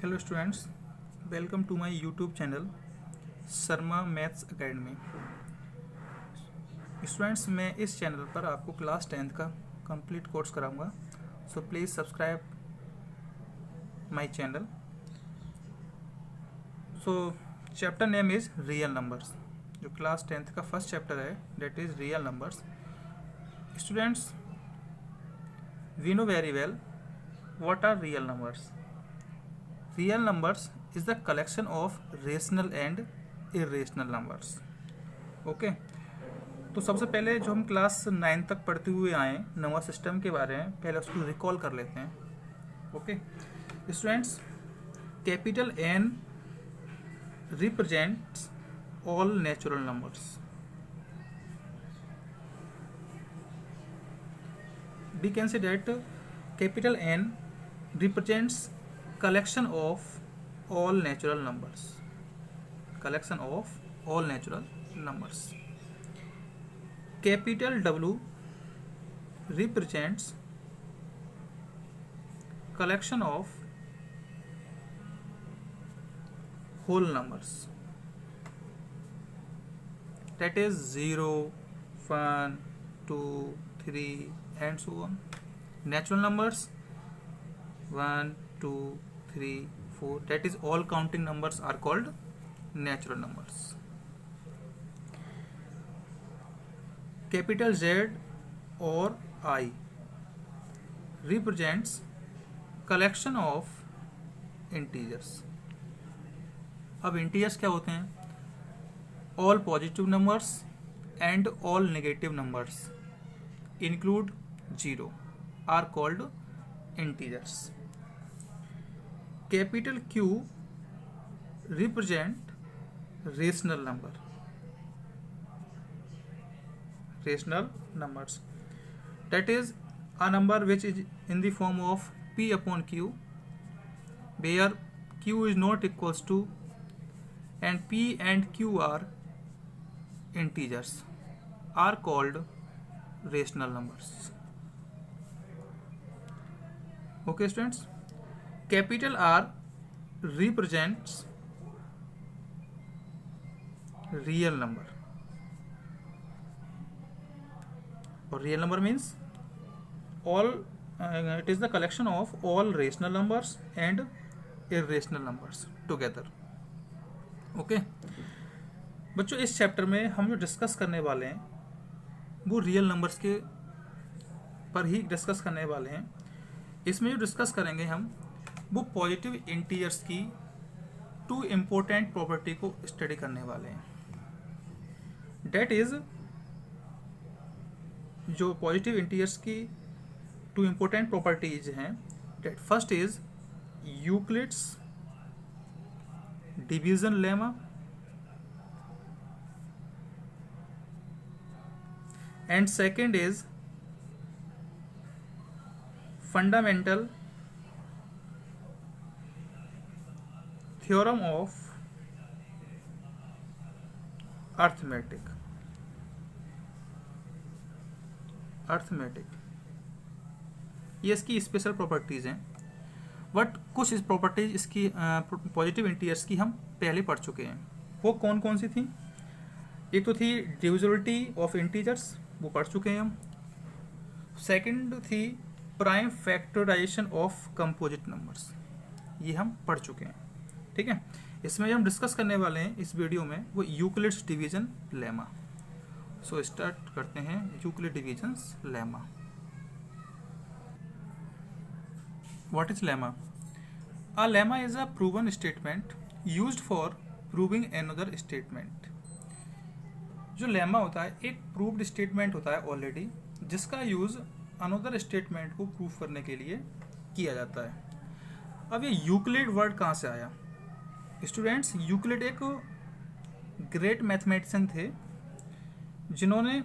Hello students, welcome to my YouTube channel Sharma maths academy. Students, मैं इस channel पर आपको क्लास 10th का कंप्लीट कोर्स कराऊंगा। So please subscribe my channel. So chapter name is real numbers. जो class 10th का first chapter है that is real numbers. Students, we know very well what are real numbers. Real numbers is the collection of rational and irrational numbers. Okay तो सबसे पहले जो हम class 9 तक पढ़ते हुए आए नंबर सिस्टम के बारे में, पहले उसको रिकॉल कर लेते हैं। Okay students, capital N represents all natural numbers. we can say that capital N represents collection of all natural numbers. Collection of all natural numbers. Capital W represents collection of whole numbers. That is 0, 1, 2, 3 and so on. Natural numbers 1, 2, 3, 4, that is all counting numbers are called natural numbers. Capital Z or I represents collection of integers. अब integers क्या होते हैं? All positive numbers and all negative numbers include 0 are called integers. Capital Q represent rational number. Rational numbers, that is a number which is in the form of P upon Q, where Q is not equals to and P and Q are integers, are called rational numbers. Okay students, capital R represents real number, or real number means all it is the collection of all rational numbers and irrational numbers together. Okay बच्चों, इस chapter में हम जो discuss करने वाले हैं वो real numbers के पर ही डिस्कस करने वाले हैं। इसमें जो डिस्कस करेंगे हम वो पॉजिटिव इंटीजर्स की 2 इम्पोर्टेंट प्रॉपर्टी को स्टडी करने वाले हैं। डेट इज, जो पॉजिटिव इंटीजर्स की 2 इम्पोर्टेंट प्रॉपर्टीज हैं, that first is Euclid's division lemma and second is fundamental theorem of arithmetic. ये इसकी स्पेशल प्रॉपर्टीज हैं, बट कुछ इस प्रॉपर्टीज इसकी पॉजिटिव इंटीजर्स की हम पहले पढ़ चुके हैं। वो कौन कौन सी थी? एक तो थी डिविजिबिलिटी ऑफ इंटीजर्स, वो पढ़ चुके हैं हम। सेकंड थी prime factorization of composite numbers, ये हम पढ़ चुके हैं। ठीक है, इसमें जो हम डिस्कस करने वाले हैं इस वीडियो में वो Euclid's division lemma. So start करते हैं Euclid divisions lemma. What is lemma? A lemma is a proven statement used for proving another statement. जो लेमा होता है एक प्रूव्ड स्टेटमेंट होता है ऑलरेडी, जिसका यूज अनदर स्टेटमेंट को प्रूव करने के लिए किया जाता है। अब ये यूक्लिड वर्ड कहाँ से आया? स्टूडेंट्स, यूक्लिड एक ग्रेट मैथमेटिशियन थे जिन्होंने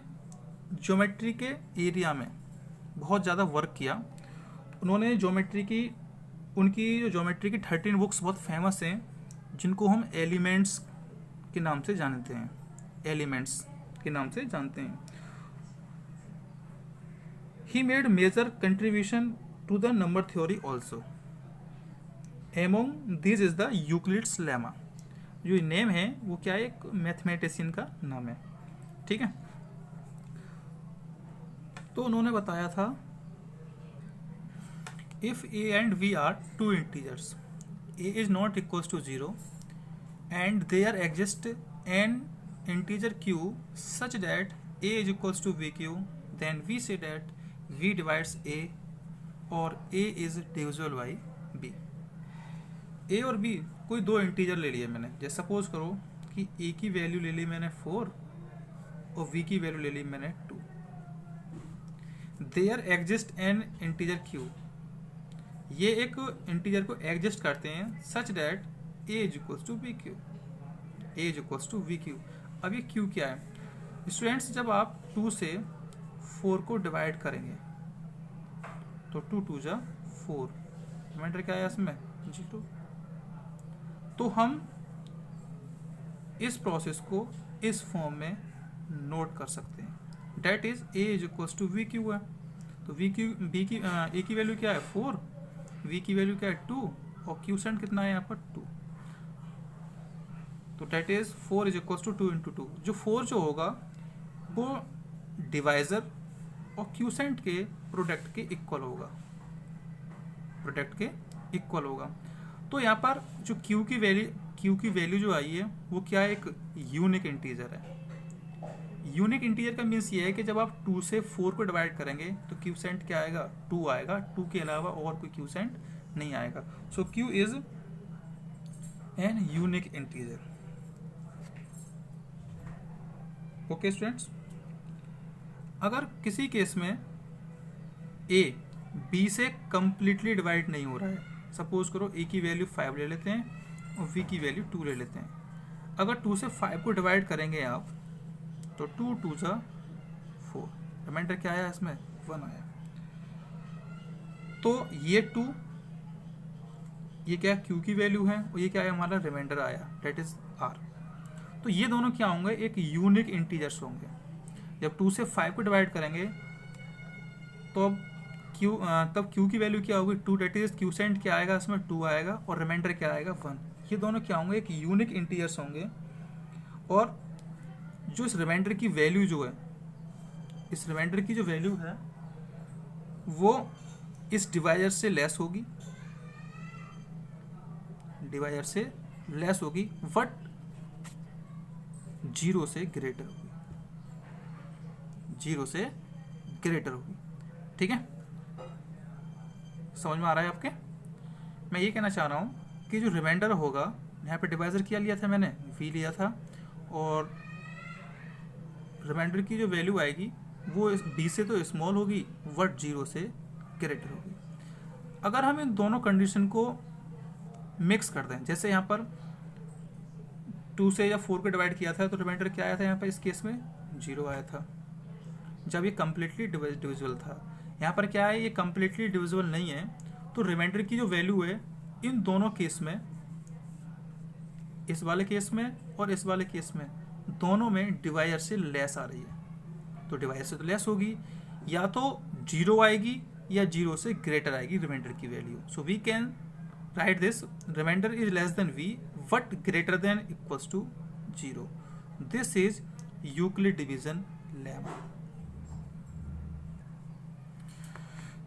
ज्योमेट्री के एरिया में बहुत ज़्यादा वर्क किया। उन्होंने उनकी जो ज्योमेट्री की 13 बुक्स बहुत फेमस हैं, जिनको हम एलिमेंट्स के नाम से जानते हैं। He made major contribution to the number theory also. Among this is the Euclid's lemma. जो नेम है वो क्या है, एक मैथमेटिशियन का नाम है, ठीक है। तो उन्होंने बताया था if a and b are two integers, a is not equals to 0 and there exists an integer q such that a is equals to vq, then we say that v divides a or a is divisible by b। a और b कोई दो integer ले लिए मैंने, जैसे suppose करो कि a की वैल्यू ले ली मैंने 4 और v की वैल्यू ले ली मैंने 2। There exist an integer q, ये एक इंटीजर को एग्जिस्ट करते हैं such that a is equals to b q, a is equals to v q. अब ये q क्या है स्टूडेंट्स, जब आप 2 से 4 को डिवाइड करेंगे तो 2 2 जा 4, रिमाइंडर क्या है इसमें 0। तो हम इस प्रोसेस को इस फॉर्म में नोट कर सकते हैं, that is a is equals to v q है। तो वी क्यू बी की a की वैल्यू क्या है 4, v की वैल्यू क्या है 2 और क्यूसेंट कितना है यहाँ पर 2। तो that is 4 is equals to 2 into 2। जो 4 जो होगा वो डिवाइजर और क्यूसेंट के प्रोडक्ट के इक्वल होगा, प्रोडक्ट के इक्वल होगा। तो यहाँ पर जो q की वैल्यू जो आई है वो क्या है, एक यूनिक इंटीजर है। यूनिक इंटीजर का मीन्स ये है कि जब आप 2 से 4 को डिवाइड करेंगे तो क्यूसेंट क्या आएगा 2 आएगा, 2 के अलावा और कोई क्यूसेंट नहीं आएगा। सो q is an unique integer. Okay students, अगर किसी केस में a b से कंप्लीटली डिवाइड नहीं हो रहा है, सपोज करो a की वैल्यू 5 ले लेते हैं और v की वैल्यू 2 ले लेते हैं। अगर 2 से 5 को डिवाइड करेंगे आप तो 2 2 जा 4, रिमाइंडर क्या आया इसमें 1 आया। तो ये 2, ये क्या q की वैल्यू है और ये क्या है हमारा रिमाइंडर आया, डेट इज r। तो ये दोनों क्या होंगे, एक यूनिक इंटीजर्स होंगे। जब 2 से 5 को डिवाइड करेंगे तो तब q की वैल्यू क्या होगी 2, डेट इज क्यूसेंट क्या आएगा इसमें 2 आएगा और रिमाइंडर क्या आएगा 1। ये दोनों क्या होंगे, एक यूनिक इंटीजर्स होंगे। और जो इस रिमाइंडर की वैल्यू जो है, इस रिमाइंडर की जो वैल्यू है वो इस डिवाइजर से लेस होगी, डिवाइजर से लेस होगी, बट 0 से ग्रेटर होगी, 0 से ग्रेटर होगी। ठीक है, समझ में आ रहा है आपके। मैं ये कहना चाह रहा हूँ कि जो रिमाइंडर होगा, यहाँ पे डिवाइजर क्या लिया था मैंने, v लिया था, और रिमाइंडर की जो वैल्यू आएगी वो b से तो स्मॉल होगी बट 0 से ग्रेटर होगी। अगर हम इन दोनों कंडीशन को मिक्स कर दें, जैसे यहाँ पर 2 से या 4 को डिवाइड किया था तो रिमाइंडर क्या आया था यहाँ पर, इस केस में 0 आया था जब ये कम्प्लीटली डिविजिबल था। यहाँ पर क्या है, ये कम्प्लीटली डिविजिबल नहीं है, तो रिमाइंडर की जो वैल्यू है इन दोनों केस में, इस वाले केस में और इस वाले केस में, दोनों में डिवाइजर से लेस आ रही है। तो डिवाइजर से तो लेस होगी, या तो 0 आएगी या 0 से ग्रेटर आएगी रिमाइंडर की value. So we can write this, remainder is less than v but greater than equals to 0। This is Euclid division lemma.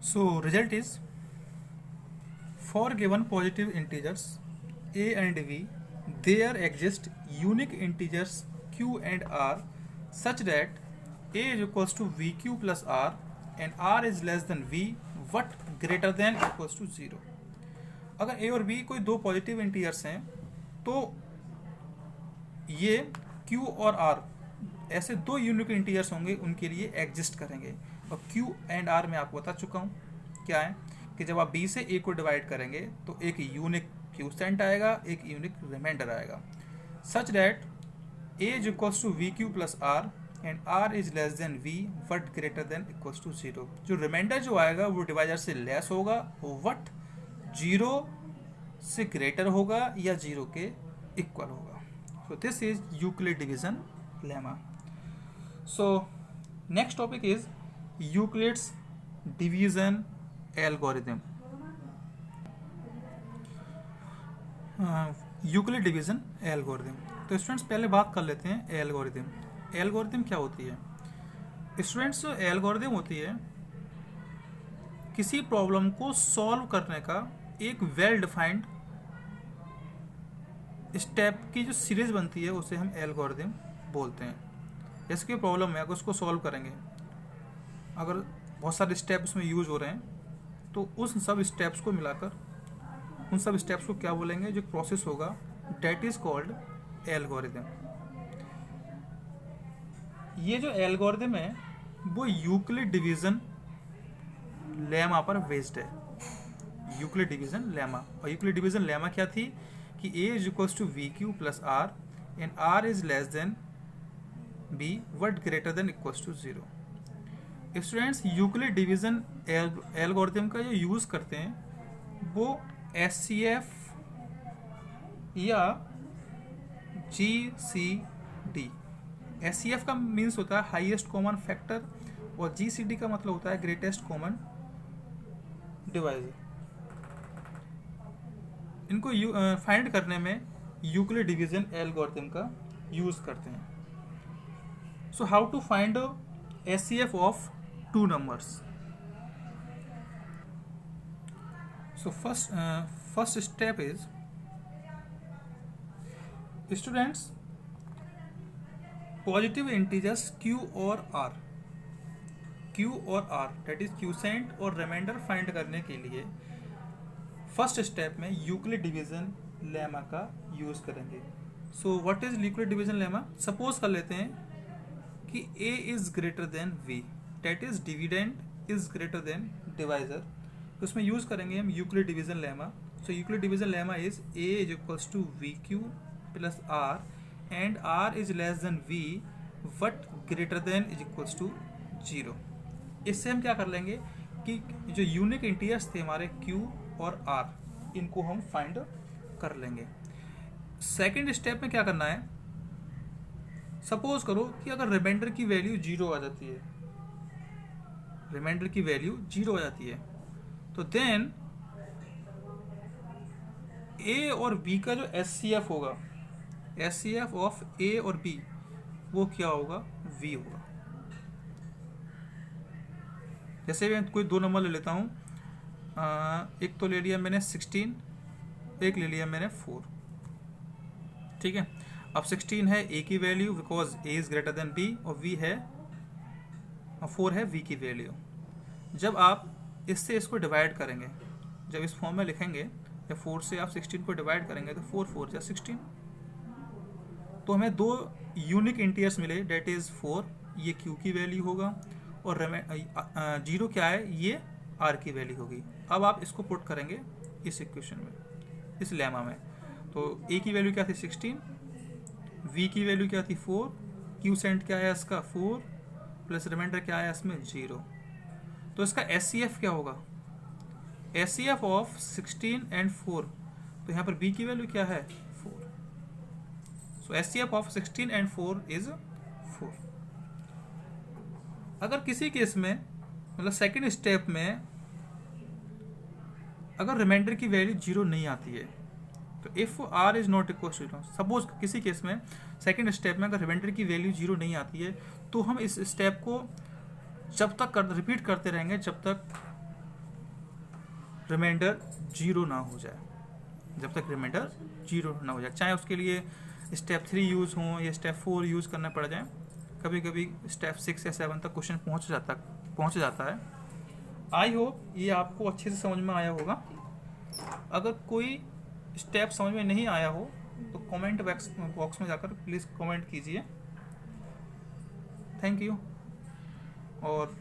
So result is, for given positive integers a and v, there exist unique integers q and r such that a is equals to vq plus r and r is less than v but greater than equals to 0। अगर a और b कोई दो positive integers हैं तो ये q और r ऐसे दो यूनिक इंटीजर्स होंगे, उनके लिए एग्जिस्ट करेंगे। और q एंड r मैं आपको बता चुका हूँ क्या है, कि जब आप b से a को डिवाइड करेंगे तो एक यूनिक क्यूसेंट आएगा, एक यूनिक रिमाइंडर आएगा, such that a is equals to v q plus r and r is less than v but greater than equals to 0। जो रिमाइंडर जो आएगा वो डिवाइजर से लेस होगा बट 0 से ग्रेटर होगा या 0 के इक्वल होगा। So this is Euclid division lemma. So next topic is Euclid's division algorithm. Euclid division algorithm. तो स्टूडेंट्स पहले बात कर लेते हैं एल्गोरिथम। एल्गोरिथम क्या होती है स्टूडेंट्स? जो एल्गोरिथम होती है किसी प्रॉब्लम को सॉल्व करने का एक वेल डिफाइंड स्टेप की जो सीरीज बनती है उसे हम एल्गोरिथम बोलते हैं। जैसे कि प्रॉब्लम है, अगर उसको सॉल्व करेंगे, अगर बहुत सारे स्टेप उसमें यूज हो रहे हैं तो उस सब स्टेप्स को मिलाकर उन सब स्टेप्स को क्या बोलेंगे? जो प्रोसेस होगा डेट इज कॉल्ड एल्गोरिथम। ये जो एल्गोरिथम है वो यूक्लिड डिवीजन लेमा पर बेस्ड है। Euclid division lemma. और यूक्लिड डिवीजन लेमा क्या थी कि a is equals to v q plus r and r is less than b but greater than equals to 0। Students Euclid division algorithm का जो use करते हैं वो SCF या GCD। SCF का मीन्स होता है हाईएस्ट कॉमन फैक्टर और GCD का मतलब होता है ग्रेटेस्ट कॉमन डिवाइजर। इनको फाइंड करने में यूक्लिड डिवीजन एल्गोरिथम का यूज करते हैं। So how to find SCF of two numbers? So first step is, students, positive integers q और r, that is क्यूसेंट और रिमाइंडर फाइंड करने के लिए फर्स्ट स्टेप में यूक्लिड डिवीजन लेमा का यूज करेंगे। So what is Euclid division lemma? Suppose कर लेते हैं कि a is greater than v, that is dividend is greater than divisor. तो उसमें यूज करेंगे हम Euclid division lemma. So Euclid division lemma is a is equals to v q plus r and r is less than v but greater than is equals to 0। इससे हम क्या कर लेंगे कि जो यूनिक इंटीजर्स थे हमारे q और r, इनको हम फाइंड कर लेंगे। सेकेंड स्टेप में क्या करना है? सपोज करो कि अगर रिमाइंडर की वैल्यू 0 आ जाती है, रिमाइंडर की वैल्यू 0 आ जाती है, तो देन a और b का जो SCF होगा, SCF ऑफ a और b, वो क्या होगा? v होगा। जैसे मैं कोई दो नंबर ले लेता हूँ, एक तो ले लिया मैंने 16, एक ले लिया मैंने 4, ठीक है। अब 16 है a की value because a is greater then b और v है 4 है v की वैल्यू। जब आप इससे इसको डिवाइड करेंगे, जब इस फॉर्म में लिखेंगे या 4 से आप 16 को डिवाइड करेंगे तो 4 4 या 16, तो हमें दो यूनिक इंटीजर्स मिले, डेट इज 4, ये q की वैल्यू होगा और 0 क्या है? ये r की वैल्यू होगी। अब आप इसको पुट करेंगे इस इक्वेशन में, इस लेमा में। तो a की वैल्यू क्या थी? 16, v की वैल्यू क्या थी? 4, क्यूसेंट क्या है इसका? 4 प्लस रिमाइंडर क्या है इसमें? 0। तो इसका SCF क्या होगा? SCF ऑफ 16 एंड 4, तो यहाँ पर b की वैल्यू क्या है? 4। सो SCF ऑफ 16 एंड 4 इज 4। अगर किसी केस में, मतलब सेकेंड स्टेप में, अगर रिमाइंडर की वैल्यू 0 नहीं आती है, तो if r is not equal to 0, suppose किसी केस में सेकेंड स्टेप में अगर रिमाइंडर की वैल्यू 0 नहीं आती है, तो हम इस स्टेप को जब तक रिपीट करते रहेंगे जब तक रिमाइंडर 0 ना हो जाए, जब तक रिमाइंडर 0 ना हो जाए। चाहे उसके लिए स्टेप 3 यूज़ हो या स्टेप 4 यूज़ करना पड़ जाए, कभी कभी स्टेप 6 या 7 तक क्वेश्चन पहुंच जाता है। आई होप ये आपको अच्छे से समझ में आया होगा। अगर कोई स्टेप समझ में नहीं आया हो तो कमेंट बॉक्स में जाकर प्लीज़ कमेंट कीजिए। Thank you. और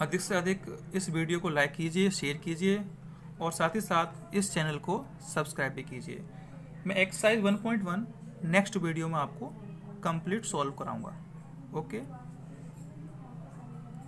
अधिक से अधिक इस वीडियो को लाइक कीजिए, शेयर कीजिए और साथ ही साथ इस चैनल को सब्सक्राइब भी कीजिए। मैं एक्सरसाइज 1.1 नेक्स्ट वीडियो में आपको कंप्लीट सॉल्व कराऊंगा। ओके।